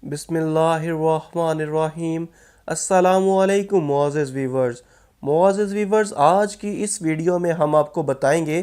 बिस्मिल्लाहिर्रहमानिर्रहीम। अस्सलामुअलैकुम मुअज़्ज़िज़ व्यूवर्स, आज की इस वीडियो में हम आपको बताएंगे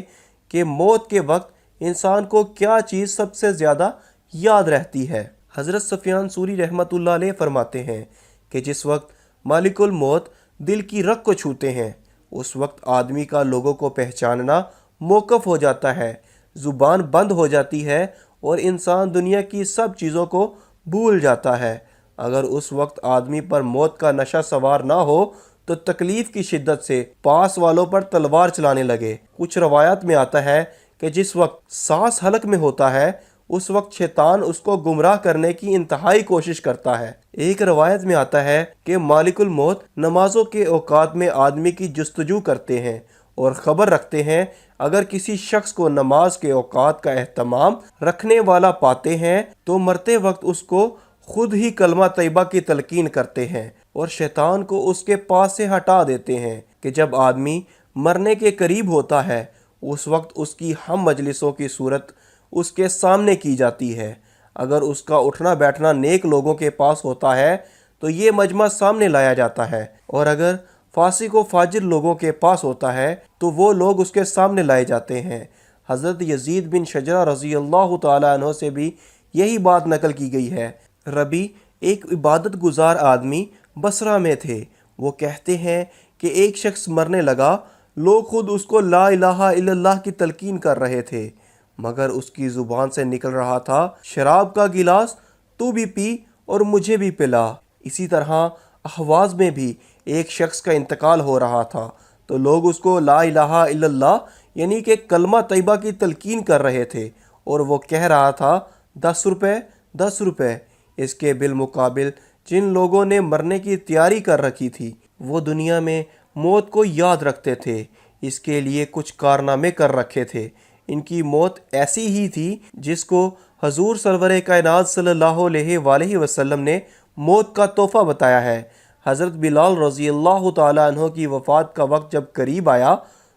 कि मौत के वक्त इंसान को क्या चीज़ सबसे ज़्यादा याद रहती है। हज़रत सुफ़ियान सूरी रहमतुल्लाह अलैह फरमाते हैं कि जिस वक्त मालिकुल मौत दिल की रग को छूते हैं, उस वक्त आदमी का लोगों को पहचानना मौक़ूफ़ हो जाता है, ज़ुबान बंद हो जाती है और इंसान दुनिया की सब चीज़ों को भूल जाता है। अगर उस वक्त आदमी पर मौत का नशा सवार ना हो तो तकलीफ की शिद्दत से पास वालों पर तलवार चलाने लगे। कुछ रवायत में आता है कि जिस वक्त सांस हलक में होता है उस वक्त शैतान उसको गुमराह करने की इंतहाई कोशिश करता है। एक रवायत में आता है कि मालिकुल मौत नमाजों के औकात में आदमी की जुस्तजू करते हैं और ख़बर रखते हैं। अगर किसी शख्स को नमाज के औकात का एहतमाम रखने वाला पाते हैं तो मरते वक्त उसको खुद ही कलमा तैयबा की तलकीन करते हैं और शैतान को उसके पास से हटा देते हैं कि जब आदमी मरने के करीब होता है उस वक्त उसकी हम मजलिसों की सूरत उसके सामने की जाती है। अगर उसका उठना बैठना नेक लोगों के पास होता है तो ये मजमा सामने लाया जाता है, और अगर फासिक व फाजिर लोगों के पास होता है तो वो लोग उसके सामने लाए जाते हैं। हज़रत यजीद बिन शजरा रज़ी अल्लाह तआला अन्हु से भी यही बात नकल की गई है। रबी एक इबादत गुजार आदमी बसरा में थे। वो कहते हैं कि एक शख्स मरने लगा, लोग खुद उसको ला इलाहा इल्लल्लाह की तलकीन कर रहे थे, मगर उसकी ज़ुबान से निकल रहा था, शराब का गिलास तू भी पी और मुझे भी पिला। इसी तरह अहवाज़ में भी एक शख्स का इंतकाल हो रहा था तो लोग उसको ला इलाहा इल्लल्लाह यानी कि कलमा तैयबा की तलकीन कर रहे थे और वो कह रहा था 10 रुपए 10 रुपए। इसके बिलमुकाबिल जिन लोगों ने मरने की तैयारी कर रखी थी वो दुनिया में मौत को याद रखते थे, इसके लिए कुछ कारनामे कर रखे थे। इनकी मौत ऐसी ही थी जिसको हजूर सरवर कायनात सल्लल्लाहु अलैहि वसल्लम ने मौत का तोहफ़ा बताया है। हज़रत बिलाल रज़ी अल्लाह तआला अन्हु की वफ़ात का वक्त जब करीब आया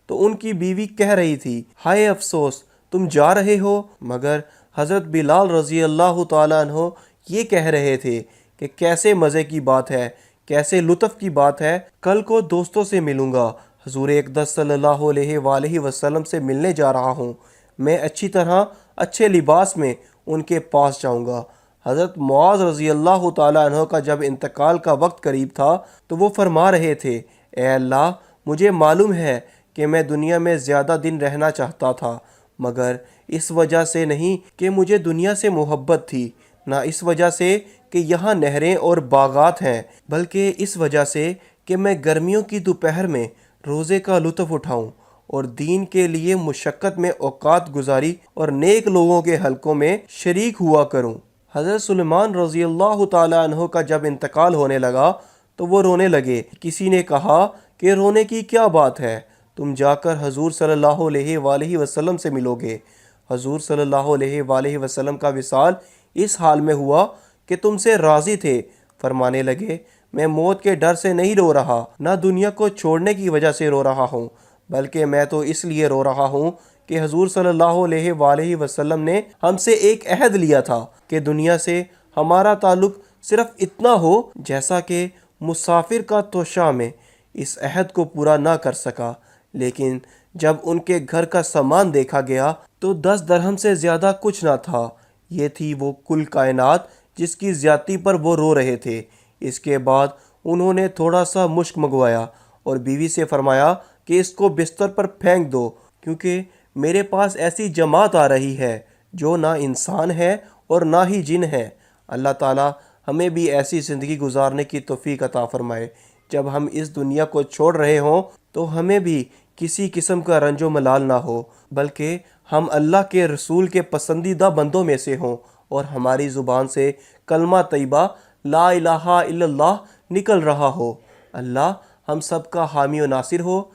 तो उनकी बीवी कह रही थी, हाय अफसोस तुम जा रहे हो, मगर हज़रत बिलाल रज़ी अल्लाह तआला अन्हु ये कह रहे थे कि कैसे मज़े की बात है, कैसे लुत्फ़ की बात है, कल को दोस्तों से मिलूँगा, हजूर अक़दस सल्लल्लाहु अलैहि वसल्लम से मिलने जा रहा हूँ, मैं अच्छी तरह अच्छे लिबास में उनके पास जाऊँगा। हज़रत मुआज़ रज़ी अल्लाह तआला अन्हु का जब इंतकाल का वक्त करीब था तो वो फरमा रहे थे, ए अल्लाह मुझे मालूम है कि मैं दुनिया में ज़्यादा दिन रहना चाहता था, मगर इस वजह से नहीं कि मुझे दुनिया से मोहब्बत थी, ना इस वजह से कि यहाँ नहरें और बागात हैं, बल्कि इस वजह से कि मैं गर्मियों की दोपहर में रोज़े का लुत्फ़ उठाऊँ और दीन के लिए मुशक्क़त में औकात गुजारी और नेक लोगों के हलकों में शरीक हुआ करूँ। हज़रत सुलेमान रज़ी अल्लाह तआला अन्हु का जब इंतकाल होने लगा तो वो रोने लगे। किसी ने कहा कि रोने की क्या बात है, तुम जाकर हजूर सल्लल्लाहु अलैहि वसल्लम से मिलोगे। हजूर सल्लल्लाहु अलैहि वसल्लम का विसाल इस हाल में हुआ कि तुमसे राज़ी थे। फरमाने लगे, मैं मौत के डर से नहीं रो रहा, ना दुनिया को छोड़ने की वजह से रो रहा हूँ, बल्कि मैं तो इसलिए रो रहा हूँ कि हजूर सल्लल्लाहु अलैहि वसल्लम ने हमसे एक अहद लिया था कि दुनिया से हमारा ताल्लुक़ सिर्फ इतना हो जैसा कि मुसाफिर का तोशा में। इस अहद को पूरा ना कर सका, लेकिन जब उनके घर का सामान देखा गया तो 10 दरहम से ज़्यादा कुछ ना था। ये थी वो कुल कायनात जिसकी ज़्यादती पर वो रो रहे थे। इसके बाद उन्होंने थोड़ा सा मुश्क मंगवाया और बीवी से फरमाया कि इसको बिस्तर पर फेंक दो, क्योंकि मेरे पास ऐसी जमात आ रही है जो ना इंसान है और ना ही जिन है। अल्लाह ताला हमें भी ऐसी ज़िंदगी गुजारने की तौफीक अता फरमाए जब हम इस दुनिया को छोड़ रहे हों तो हमें भी किसी किस्म का रंजो मलाल ना हो, बल्कि हम अल्लाह के रसूल के पसंदीदा बंदों में से हों और हमारी ज़ुबान से कलमा तैयबा ला इलाहा इल्लल्लाह निकल रहा हो। अल्लाह हम सब का हामी व नासिर हो।